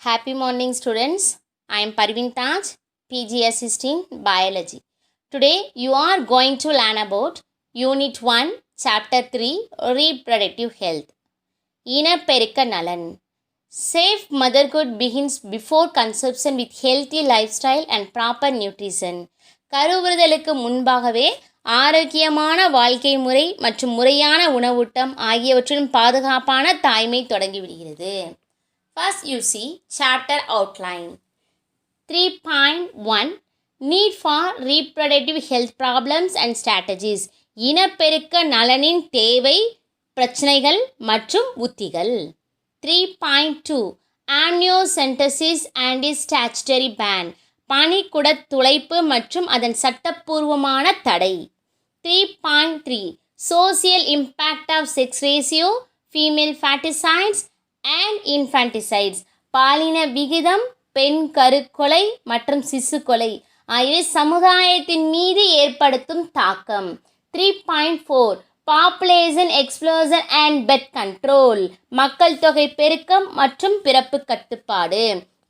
Happy morning, students. I am Parveen Taj, PG Assistant Biology. Today, you are going to learn about Unit 1, Chapter 3, Reproductive Health. இனப்பெருக்க நலன். Safe motherhood begins before conception with healthy lifestyle and proper nutrition. கருவுறுதலுக்கு முன்பாகவே ஆரோக்கியமான வாழ்க்கை முறை மற்றும் முறையான உணவூட்டம் ஆகியவற்றின் பாதுகாப்பான தாய்மை தொடங்கிவிடுகிறது. First you see chapter outline. 3.1 Need for reproductive health problems and strategies. இனப்பெருக்க நலனின் தேவை, பிரச்சனைகள் மற்றும் உத்திகள். 3.2 Amniocentesis and its statutory ban. பனிக்குடத் துளைப்பு மற்றும் அதன் சட்டப்பூர்வமான தடை. 3.3 Social impact of sex ratio, female faticides and infanticides. பாலின விகிதம், பெண் கருக்கொலை மற்றும் சிசு கொலை ஆகியவை சமுதாயத்தின் மீது ஏற்படுத்தும் தாக்கம். 3.4 Population explosion and birth control. மக்கள் தொகை பெருக்கம் மற்றும் பிறப்பு கட்டுப்பாடு.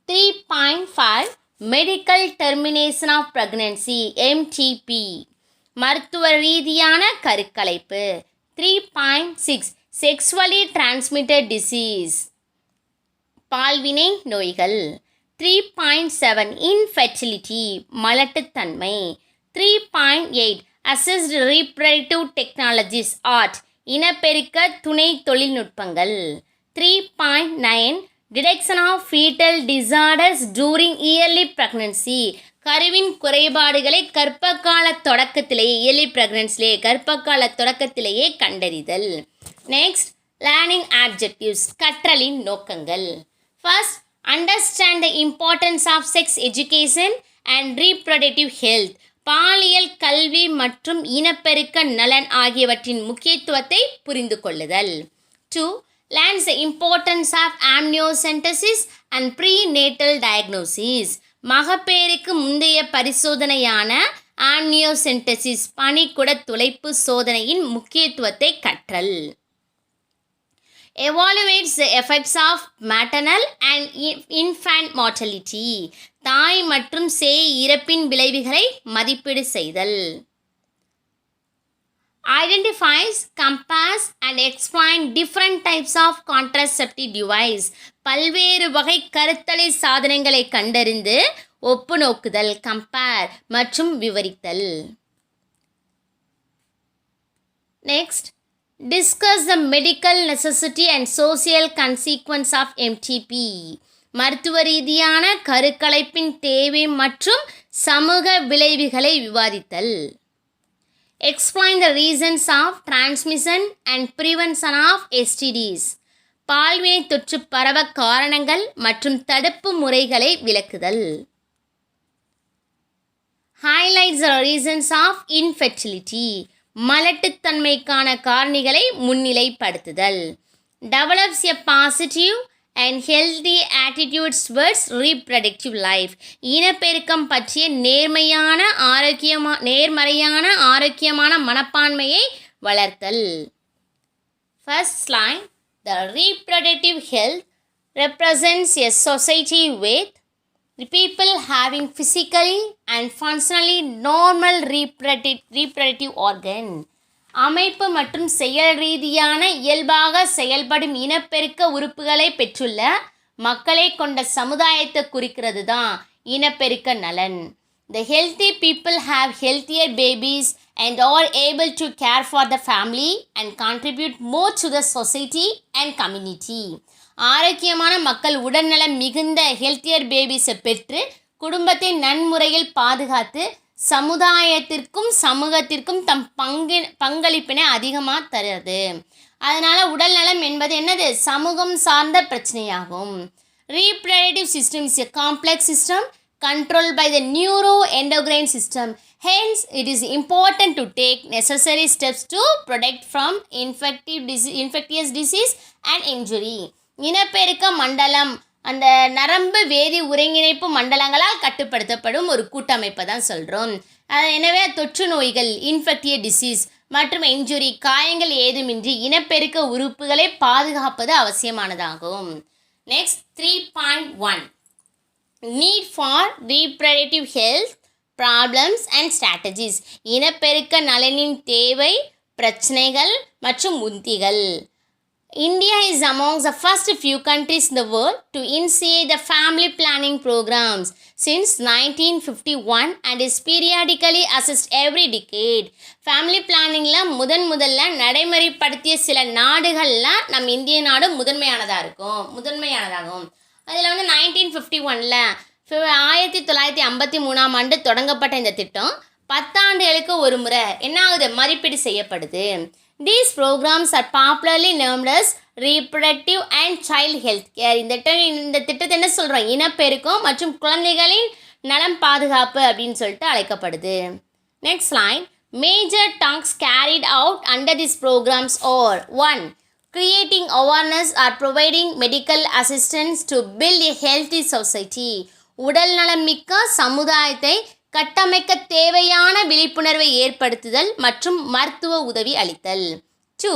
3.5 Medical termination of pregnancy, MTP. மருத்துவ ரீதியான கருக்கலைப்பு. 3.6 Sexually transmitted disease, பால்வினை நோய்கள். 3.7 Infertility, மலட்டுத்தன்மை. 3.8 Assisted reproductive technologies, ART, இனப்பெருக்க துணை தொழில்நுட்பங்கள். 3.9 Detection of fetal disorders during early pregnancy. கருவின் குறைபாடுகளை கர்ப்பகால தொடக்கத்திலேயே, early pregnancy கர்ப்பகால தொடக்கத்திலேயே கண்டறிதல். நெக்ஸ்ட், லேர்னிங் ஆப்ஜெக்டிவ்ஸ், கற்றலின் நோக்கங்கள். First, understand the importance of sex education and reproductive health. பாலியல் கல்வி மற்றும் இனப்பெருக்க நலன் ஆகியவற்றின் முக்கியத்துவத்தை புரிந்து கொள்ளுதல். 2. Learns the importance of amniocentesis and prenatal diagnosis. மகப்பேறுக்கு முந்தைய பரிசோதனையான ஆம்னியோசென்டசிஸ், பனிக்குடத் துளைப்பு சோதனையின் முக்கியத்துவத்தை கற்றல். Evaluates the effects of maternal and infant mortality. தாய் மற்றும் சேய் இறப்பின் விளைவுகளை மதிப்பீடு செய்தல். Identifies, compares and explain different types of contraceptive device. பல்வேறு வகை கருத்தடை சாதனங்களை கண்டறிந்து ஒப்பு நோக்குதல், கம்பேர் மற்றும் விவரித்தல். Next, discuss the medical necessity and social consequence of MTP. மருத்துவ ரீதியான கருக்கலைப்பின் தேவை மற்றும் சமூக விளைவுகளை விவாதித்தல். Explain the reasons of transmission and prevention of STDs. பால்வினை தொற்று பரவ காரணங்கள் மற்றும் தடுப்பு முறைகளை விளக்குதல். Highlights the reasons of infertility. மலட்டுத்தன்மைக்கான காரணிகளை முன்னிலைப்படுத்துதல். Develops a positive and healthy attitudes towards reproductive life. இனப்பெருக்கம் பற்றிய நேர்மறையான ஆரோக்கியமான மனப்பான்மையை வளர்த்தல். First line, the reproductive health represents a society with the people having physically and functionally normal reproductive organ. அமைப்பு மற்றும் செயல் ரீதியான இயல்பாக செயல்படும் இனப்பெருக்க உறுப்புகளை பெற்றுள்ள மக்களை கொண்ட சமுதாயத்தை குறிக்கிறது தான் இனப்பெருக்க நலன். The healthy people have healthier babies and are able to care for the family and contribute more to the society and community. ஆரோக்கியமான மக்கள் உடல்நலம் மிகுந்த ஹெல்த்தியர் பேபிஸை பெற்று குடும்பத்தை நன்முறையில் பாதுகாத்து சமுதாயத்திற்கும் சமூகத்திற்கும் தம் பங்களிப்பினை அதிகமாக தருது. அதனால் உடல் நலம் என்பது என்னது? சமூகம் சார்ந்த பிரச்சனையாகும். Reproductive system is a complex system controlled by the neuroendocrine system. Hence, it is important to take necessary steps to protect from infectious disease and injury. இனப்பெருக்க மண்டலம் அந்த நரம்பு வேதி ஒருங்கிணைப்பு மண்டலங்களால் கட்டுப்படுத்தப்படும் ஒரு கூட்டமைப்பை தான் சொல்கிறோம். எனவே தொற்று நோய்கள், இன்ஃபெக்டியஸ் டிசீஸ் மற்றும் இன்ஜுரி, காயங்கள் ஏதுமின்றி இனப்பெருக்க உறுப்புகளை பாதுகாப்பது அவசியமானதாகும். Next 3.1 Need for reproductive health problems and strategies. இனப்பெருக்க நலனின் தேவை, பிரச்சனைகள் மற்றும் உத்திகள். India is among the first few countries in the world to initiate the family planning programs since 1951 and is periodically assessed every decade. Family planningல முதல்ல நடைமுறைப்படுத்திய சில நாடுகள்ல நம் இந்திய நாடு முதன்மையானதாகும். அதில் வந்து 1951ல் 1953ஆம் ஆண்டு தொடங்கப்பட்ட இந்த திட்டம் 10 ஆண்டுகளுக்கு ஒரு முறை என்ன ஆகுது, மதிப்பீடு செய்யப்படுது. These programs are popularly named as reproductive and child health care. இந்த திட்டத்தை என்ன சொல்கிறோம், இனப்பெருக்கம் மற்றும் குழந்தைகளின் நலம் பாதுகாப்பு அப்படின்னு சொல்லிட்டு அழைக்கப்படுது. Next line, major tasks carried out under these programs are 1. Creating awareness or providing medical assistance to build a healthy society. உடல் நலம் மிக்க சமுதாயத்தை கட்டமைக்க தேவையான விழிப்புணர்வை ஏற்படுத்துதல் மற்றும் மருத்துவ உதவி அளித்தல். 2.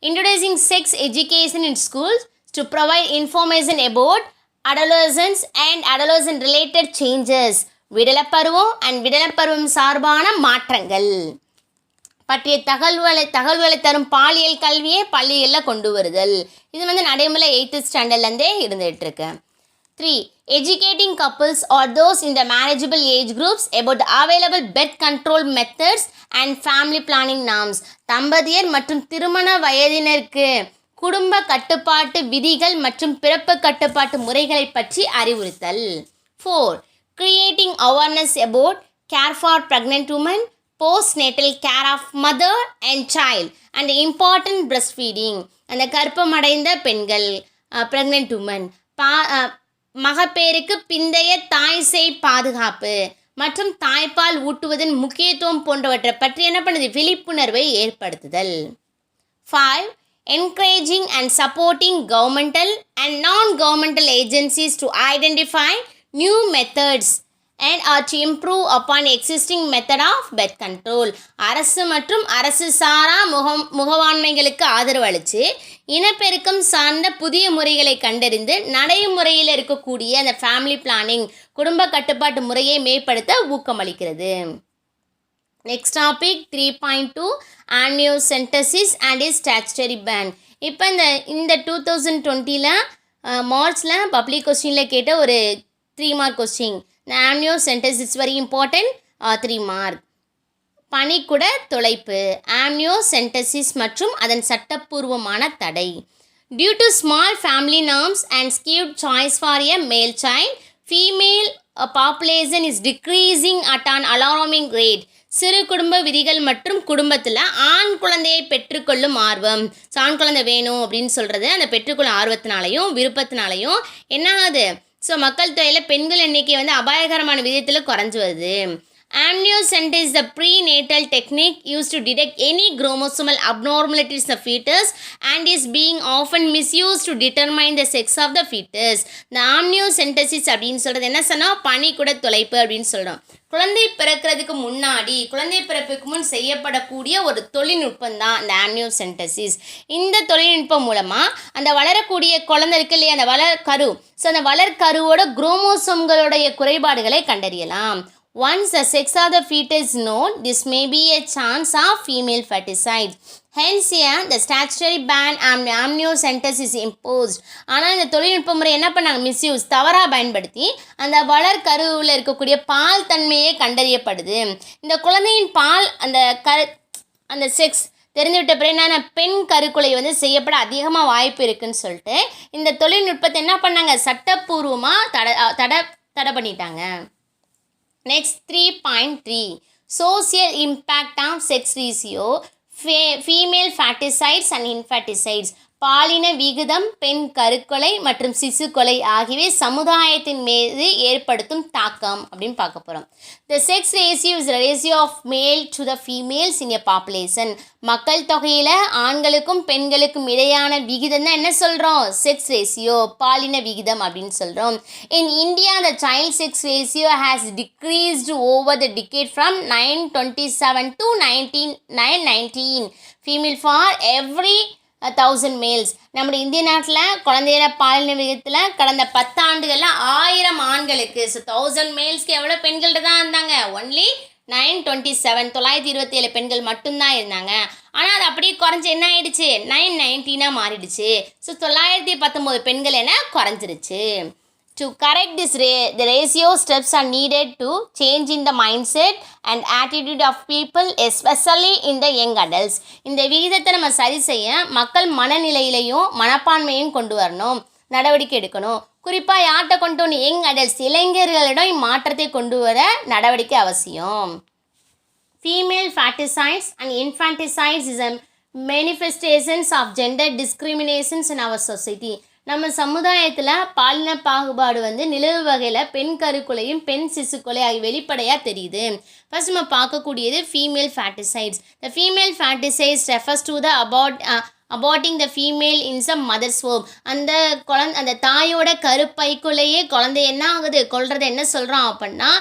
Introducing sex education in schools to provide information about adolescence and adolescent related changes. விடலப்பருவம் and விடலப்பருவம் சார்பான மாற்றங்கள் பற்றிய தகவல்களை தரும் பாலியல் கல்வியை பள்ளிகளில் கொண்டு வருதல். இது வந்து நடைமுறை 8th ஸ்டாண்டர்ட்லேருந்தே இருந்துகிட்ருக்கு. 3. Educating couples or those in the marriageable age groups about the available birth control methods and family planning norms. தம்பதியர் மற்றும் திருமண வயதினருக்கு குடும்ப கட்டுப்பாட்டு விதிகள் மற்றும் பிறப்பு கட்டுப்பாட்டு முறைகளை பற்றி அறிவுறுத்தல். 4. Creating awareness about care for pregnant women, postnatal care of mother and child and important breastfeeding. அந்த கர்ப்பமடைந்த பெண்கள் pregnant women, மகப்பேறுக்கு பிந்தைய தாய் சேய் பாதுகாப்பு மற்றும் தாய்ப்பால் ஊட்டுவதன் முக்கியத்துவம் போன்றவற்றை பற்றி என்ன பண்ணுது, விழிப்புணர்வை ஏற்படுத்துதல். 5. Encouraging and supporting governmental and non-governmental agencies to identify new methods and are to improve upon existing method of birth control. அரசு மற்றும் அரசு சாரா முகவாண்மைகளுக்கு ஆதரவு அளித்து இனப்பெருக்கம் சார்ந்த புதிய முறைகளை கண்டறிந்து நடைமுறையில் இருக்கக்கூடிய அந்த ஃபேமிலி பிளானிங் குடும்ப கட்டுப்பாட்டு முறையை மேம்படுத்த ஊக்கமளிக்கிறது. Next topic 3.2 amniocentesis and its statutory ban. இப்போ இந்த 2020ல் மார்ச்சில் பப்ளிக் கொஸ்டினில் கேட்ட ஒரு 3 mark question. amniocentesis is very important, 3 mark. பனிக்குட தொலைப்பு, amniocentesis மற்றும் அதன் சட்டப்பூர்வமான தடை. Due to small family norms and skewed choice for a male child, female population is decreasing at an alarming rate. சிறு குடும்ப விதிகள் மற்றும் குடும்பத்தில் ஆண் குழந்தையை பெற்றுக்கொள்ளும் ஆர்வம், ஆண் குழந்தை வேணும் அப்படின்னு சொல்கிறது அந்த பெற்றுக்கொள்ளும் ஆர்வத்தினாலையும் விருப்பத்தினாலையும் என்ன ஆகுது, ஸோ மக்கள் தொகையில் பெண்கள் எண்ணிக்கை வந்து அபாயகரமான விதத்தில் குறைஞ்சி வருது. Amniocentesis is the prenatal technique used to detect any chromosomal abnormalities in the fetus and is being often misused to determine the sex of the fetus. இந்த amniocentesis அப்படின்னு சொல்கிறது என்ன சொன்னால் பனிக்குட தொலைப்பு அப்படின்னு சொல்கிறோம். குழந்தை பிறக்கிறதுக்கு முன்னாடி குழந்தை பிறப்புக்கு முன் செய்யப்படக்கூடிய ஒரு தொழில்நுட்பம் தான் இந்த amniocentesis. இந்த தொழில்நுட்பம் மூலமாக அந்த வளரக்கூடிய குழந்தை இருக்கு இல்லையா, அந்த வளர்கரு, ஸோ அந்த வளர்கருவோட குரோமோசோம்களுடைய குறைபாடுகளை கண்டறியலாம். Once the sex of the fetus is known, this may be a chance of female feticide. Hence here the statutory ban on amniocentesis is imposed. ஆனால் இந்த தொழில்நுட்ப முறை என்ன பண்ணாங்க, மிஸ்யூஸ், தவறாக பயன்படுத்தி அந்த வளர்கருவில் இருக்கக்கூடிய பால் தன்மையே கண்டறியப்படுது. இந்த குழந்தையின் பால் அந்த செக்ஸ் தெரிந்துவிட்ட பிறகு என்னென்ன பெண் கருக்குலை வந்து செய்யப்பட அதிகமாக வாய்ப்பு இருக்குன்னு சொல்லிட்டு இந்த தொழில்நுட்பத்தை என்ன பண்ணாங்க, சட்டப்பூர்வமாக தடை பண்ணிட்டாங்க. Next 3.3 Social impact of sex ratio, female faticides and infanticides. பாலின விகிதம், பெண் கருக்கொலை மற்றும் சிசு கொலை ஆகியவை சமுதாயத்தின் மீது ஏற்படுத்தும் தாக்கம் அப்படின்னு பார்க்க போகிறோம். The sex ratio is the ratio of male to the females in a population. மக்கள் தொகையில் ஆண்களுக்கும் பெண்களுக்கும் இடையான விகிதம் தான் என்ன சொல்கிறோம், செக்ஸ் ரேஷியோ, பாலின விகிதம் அப்படின்னு சொல்கிறோம். In India, the child sex ratio has decreased over the decade from 927 to 919. Female for every 1000 males. நம்முடைய இந்திய நாட்டில் குழந்தைகள பாலின விகிதத்தில் கடந்த 10 ஆண்டுகளில் 1000 ஆண்களுக்கு, ஸோ 1000 மேல்ஸ்க்கு எவ்வளோ பெண்கள் தான் இருந்தாங்க? ஒன்லி 927 927 பெண்கள் மட்டும்தான் இருந்தாங்க. ஆனால் அது அப்படியே குறைஞ்சி என்ன ஆயிடுச்சு? 919 மாறிடுச்சு. ஸோ 919 பெண்கள் என குறைஞ்சிருச்சு. To correct this, the ratio steps are needed to change in the mindset and attitude of people, especially in the young adults. இந்த விகிதத்தை நம்ம சரி செய்ய மக்கள் மனநிலையிலையும் மனப்பான்மையும் கொண்டு வரணும், நடவடிக்கை எடுக்கணும். குறிப்பாக யார்கிட்ட கொண்டு வரணும்? யங் அடல்ட்ஸ், இளைஞர்களிடம் இம்மாற்றத்தை கொண்டு வர நடவடிக்கை அவசியம். Female faticides and infanticides is a manifestations of gender discriminations in our society. நம்ம சமுதாயத்தில் பாலின பாகுபாடு நிலவு வகையில் பெண் கருக்குலையும் பெண் சிசுக்கொலை ஆகிய வெளிப்படையாக தெரியுது. ஃபர்ஸ்ட் நம்ம பார்க்கக்கூடியது female foeticides. The female foeticides refers to the aborting the female in some mothers womb. அந்த தாயோட கருப்பைக்குள்ளேயே குழந்தை என்ன ஆகுது? கொல்றதை என்ன சொல்கிறோம் அப்படின்னா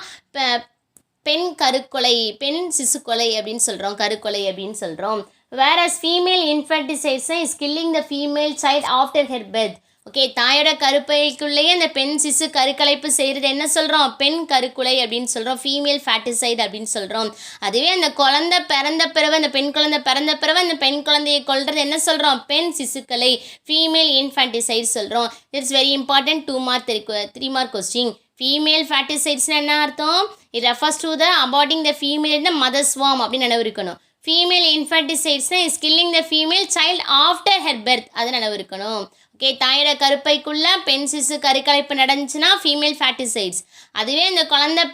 பெண் கருக்கொலை, பெண் சிசுக்கொலை அப்படின்னு சொல்கிறோம், கருக்கொலை அப்படின்னு சொல்கிறோம். whereas female infanticide is killing the female child after her birth. Okay, தாயோட கருப்பைக்குள்ளேயே அந்த பெண் சிசு கருக்கலைப்பு செய்கிறது என்ன சொல்கிறோம்? பெண் கருக்குலை அப்படின்னு சொல்கிறோம், ஃபீமேல் ஃபேட்டிசைட் அப்படின்னு சொல்கிறோம். அதுவே அந்த குழந்தை பிறந்த பிறகு, அந்த பெண் குழந்தை பிறந்த பிறகு அந்த பெண் குழந்தையை கொல்றது என்ன சொல்கிறோம்? பெண் சிசுக்கலை, ஃபீமேல் இன்ஃபான்டிசைட் சொல்கிறோம். It's very important. 2 mark 3 mark question. Female ஃபேட்டிசைட்ஸ்னு என்ன அர்த்தம்? It refers to the aborting the female in the mothers வார்ம் அப்படின்னு நினைவு இருக்கணும். ஃபீமேல் இன்ஃபான்டிசைட்ஸ்னா is killing the female child after her birth, அது நினைவு இருக்கணும். ஓகே, தாயோட கருப்பைக்குள்ளே பெண் சிசு கருக்கலைப்பு நடந்துச்சுன்னா ஃபீமேல் ஃபேட்டிசைட்ஸ். அதுவே அந்த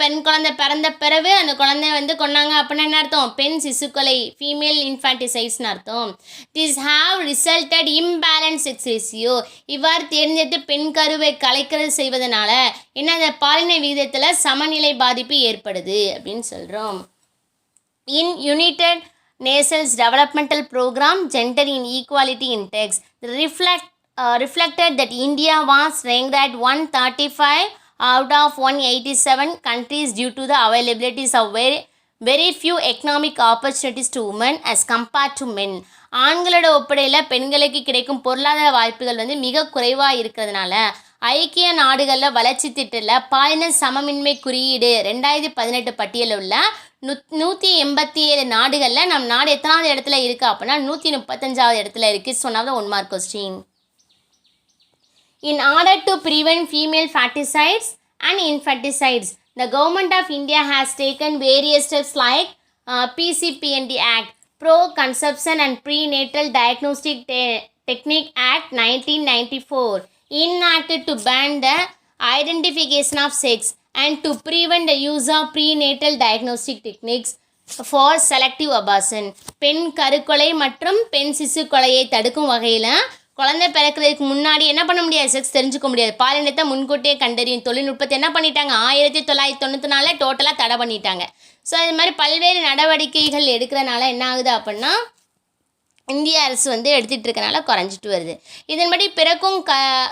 பெண் குழந்தை பிறந்த பிறகு அந்த குழந்தை கொண்டாங்க அப்படின்னா என்ன அர்த்தம்? பெண் சிசுக்கொலை, ஃபீமேல் இன்ஃபான்டிசைட்ஸ்னு அர்த்தம். This have resulted imbalance sex ratio. இவ்வாறு தேர்ந்தெடுத்து பெண் கருவை கலைக்கிறது செய்வதனால என்ன? அந்த பாலின விகிதத்தில் சமநிலை பாதிப்பு ஏற்படுது அப்படின்னு சொல்கிறோம். In United Nations Developmental Program, Gender Inequality Index reflected that India was ranked at 135 out of 187 countries due to the availabilities of very few economic opportunities to women as compared to men. ஆண்களோட ஒப்படையில் பெண்களுக்கு கிடைக்கும் பொருளாதார வாய்ப்புகள் மிக குறைவாக இருக்கிறதுனால ஐக்கிய நாடுகளில் வளர்ச்சி திட்டத்தில் பாலின சமமின்மை குறியீடு 2018 பட்டியலில் உள்ள 187 நாடுகளில் நம் நாடு எத்தனாவது இடத்துல இருக்குது அப்படின்னா 135வது இடத்துல இருக்குது. சொன்னாத 1 mark question. In order to prevent female faticides and infanticides, the government of India has taken various steps like PCPND Act, Pro-Conception and Prenatal Diagnostic Technique Act 1994, enacted to ban the identification of sex and to prevent the use of prenatal diagnostic techniques for selective abortion. பெண் கருக்கொலை மற்றும் பெண் சிசு கொலையை தடுக்கும் வகையில் குழந்தை பிறக்கிறதுக்கு முன்னாடி என்ன பண்ண முடியாது? செக்ஸ் தெரிஞ்சுக்க முடியாது. பாலினத்தை முன்கூட்டியே கண்டறியும் தொழில்நுட்பத்தை என்ன பண்ணிட்டாங்க? 1994 டோட்டலாக தடை பண்ணிட்டாங்க. ஸோ இது மாதிரி பல்வேறு நடவடிக்கைகள் எடுக்கிறனால என்ன ஆகுது அப்படின்னா இந்திய அரசு எடுத்துகிட்டு இருக்கனால குறைஞ்சிட்டு வருது. இதன்படி பிறக்கும்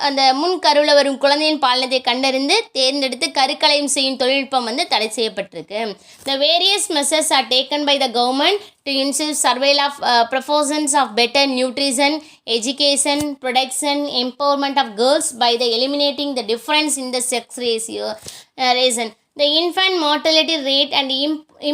அந்த முன் கருவில் வரும் குழந்தையின் பாலினத்தை கண்டறிந்து தேர்ந்தெடுத்து கருக்கலையும் செய்யும் தொழில்நுட்பம் தடை செய்யப்பட்டிருக்கு. The various measures are taken by the government to ensure survival of proportions of better nutrition, education, protection, empowerment of girls by the eliminating the difference in the sex ratio, the infant mortality rate and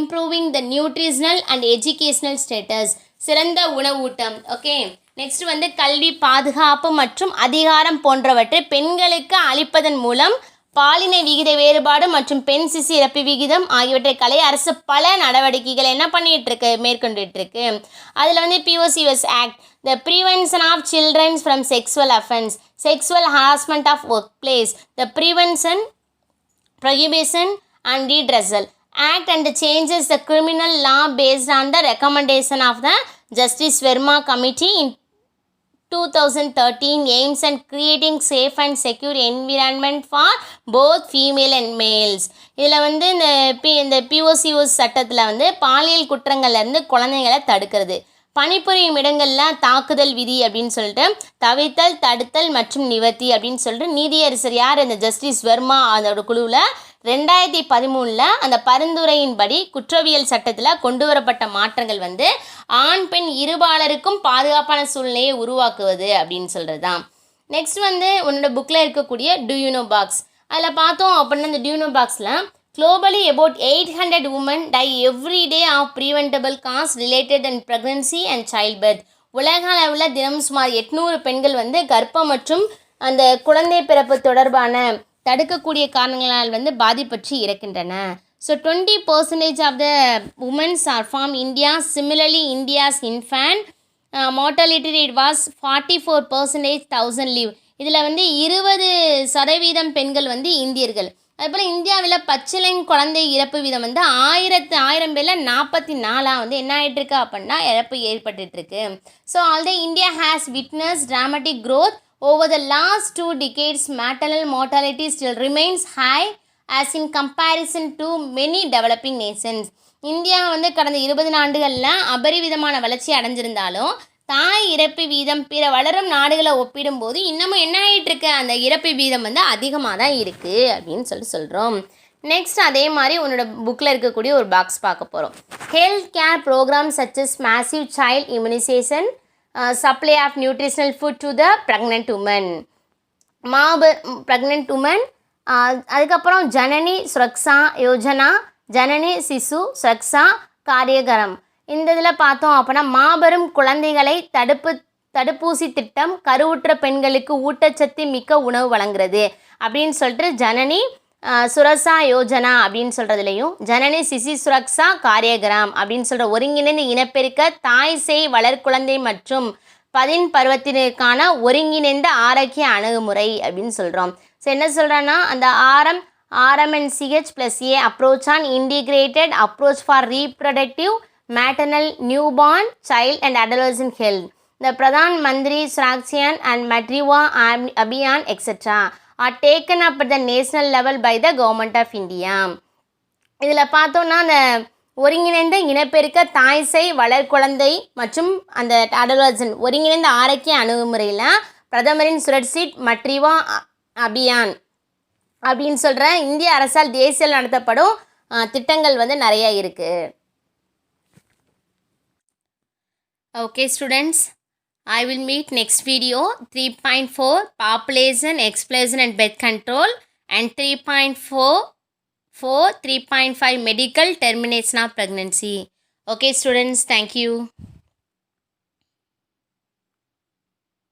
improving the nutritional and educational status. சிறந்த உணவூட்டம். Okay, next கல்வி, பாதுகாப்பு மற்றும் அதிகாரம் போன்றவற்றை பெண்களுக்கு அளிப்பதன் மூலம் பாலின விகித வேறுபாடு மற்றும் பெண் சிசு இறப்பு விகிதம் ஆகியவற்றை களைய அரசு பல நடவடிக்கைகள் என்ன பண்ணிகிட்ருக்கு, மேற்கொண்டுட்டுருக்கு. அதில் POCS act, the prevention of children's from sexual offence, sexual harassment of work place, the prevention, prohibition and redressal act and changes the criminal law based on the recommendation of the Justice Verma Committee in 2013 aims at creating safe and secure environment for both female and males. இதில் இந்த POCS சட்டத்தில் பாலியல் குற்றங்கள்லேருந்து குழந்தைங்களை தடுக்கிறது. பணிபுரியும் இடங்களில் தாக்குதல் விதி அப்படின்னு சொல்லிட்டு தவிர்த்தல், தடுத்தல் மற்றும் நிவர்த்தி அப்படின்னு சொல்லிட்டு நீதியரசர் யார்? இந்த ஜஸ்டிஸ் வர்மா அதோட குழுவில் 2013 அந்த பரிந்துரையின்படி குற்றவியல் சட்டத்தில் கொண்டு வரப்பட்ட மாற்றங்கள் வந்து ஆண் பெண் இருபாலருக்கும் பாதுகாப்பான சூழ்நிலையை உருவாக்குவது அப்படின்னு சொல்கிறது தான். நெக்ஸ்ட் வந்து உன்னோட புக்கில் இருக்கக்கூடிய டியூனோ பாக்ஸ், அதில் பார்த்தோம் அப்படின்னா இந்த டியூனோ பாக்ஸில் globally about 800 women die every day of preventable cause related in pregnancy and childbirth. உலக அளவில் தினம் சுமார் 800 பெண்கள் வந்து கர்ப்பம் மற்றும் அந்த குழந்தை பிறப்பு தொடர்பான தடுக்கக்கூடிய காரணங்களால் வந்து பாதிப்பற்றி இறக்கின்றன. So 20% of the women are from India. Similarly, India's infant mortality rate was 44%, 1000 live. இதில் வந்து 20% பெண்கள் வந்து இந்தியர்கள். அதுபோல் இந்தியாவில் பச்சிளங் குழந்தை இறப்பு வீதம் வந்து 1000 பேரில் 44 வந்து என்ன ஆகிட்டுருக்கு அப்படின்னா இறப்பு ஏற்பட்டுருக்கு. So although India has witness dramatic growth over the last 2 decades. Maternal mortality still remains high as in comparison to many developing nations. India வந்து கடந்த 20 ஆண்டுகளில் அபரிவிதமான வளர்ச்சி அடைஞ்சிருந்தாலும் தாய் இறப்பு வீதம் பிற வளரும் நாடுகளை ஒப்பிடும்போது இன்னமும் என்ன ஆகிட்டு இருக்கு, அந்த இறப்பு வீதம் வந்து அதிகமாக தான் இருக்குது அப்படின்னு சொல்கிறோம். நெக்ஸ்ட் அதே மாதிரி உன்னோட புக்கில் இருக்கக்கூடிய ஒரு பாக்ஸ் பார்க்க போகிறோம். Health care program such as massive child immunization, supply of nutritional food to the pregnant woman, pregnant woman. அதுக்கப்புறம் ஜனனி சுரக்ஷா யோஜனா, ஜனனி சிசு சுரக்ஷா காரியகரம். இந்த இதில் பார்த்தோம் அப்படின்னா மாபெரும் குழந்தைகளை தடுப்பூசி திட்டம் கருவுற்ற பெண்களுக்கு ஊட்டச்சத்து மிக்க உணவு வழங்குறது அப்படின்னு சொல்லிட்டு ஜனனி சுரக்ஷா யோஜனா அப்படின்னு சொல்கிறதுலையும் ஜனனி சிசி சுரக்ஷா காரியகிராம் அப்படின்னு சொல்கிற ஒருங்கிணைந்த இனப்பெருக்க தாய் சேய் வளர்குழந்தை மற்றும் பருவத்தினருக்கான ஒருங்கிணைந்த ஆரோக்கிய அணுகுமுறை அப்படின்னு சொல்கிறோம். ஸோ என்ன சொல்கிறேன்னா அந்த RMNCH+A approach on integrated approach for reproductive maternal, newborn, child and adolescent health. The Pradhan Mantri Suraksha and Matriva Abhiyan etc. are taken up at the national level by the government of India. இதில் பார்த்தோன்னா அந்த ஒருங்கிணைந்த இனப்பெருக்க தாய் சேய் வளர்குழந்தை மற்றும் அந்த adolescent ஒருங்கிணைந்த ஆரோக்கிய அணுகுமுறையில் பிரதமரின் சுரட்சிட் மட்ரிவா அபியான் அப்படின்னு சொல்கிற இந்திய அரசால் தேசிய நடத்தப்படும் திட்டங்கள் வந்து நிறைய இருக்குது. Okay students, I will meet next video 3.4 population, explosion and birth control and 3.5 medical termination of pregnancy. Okay students, thank you.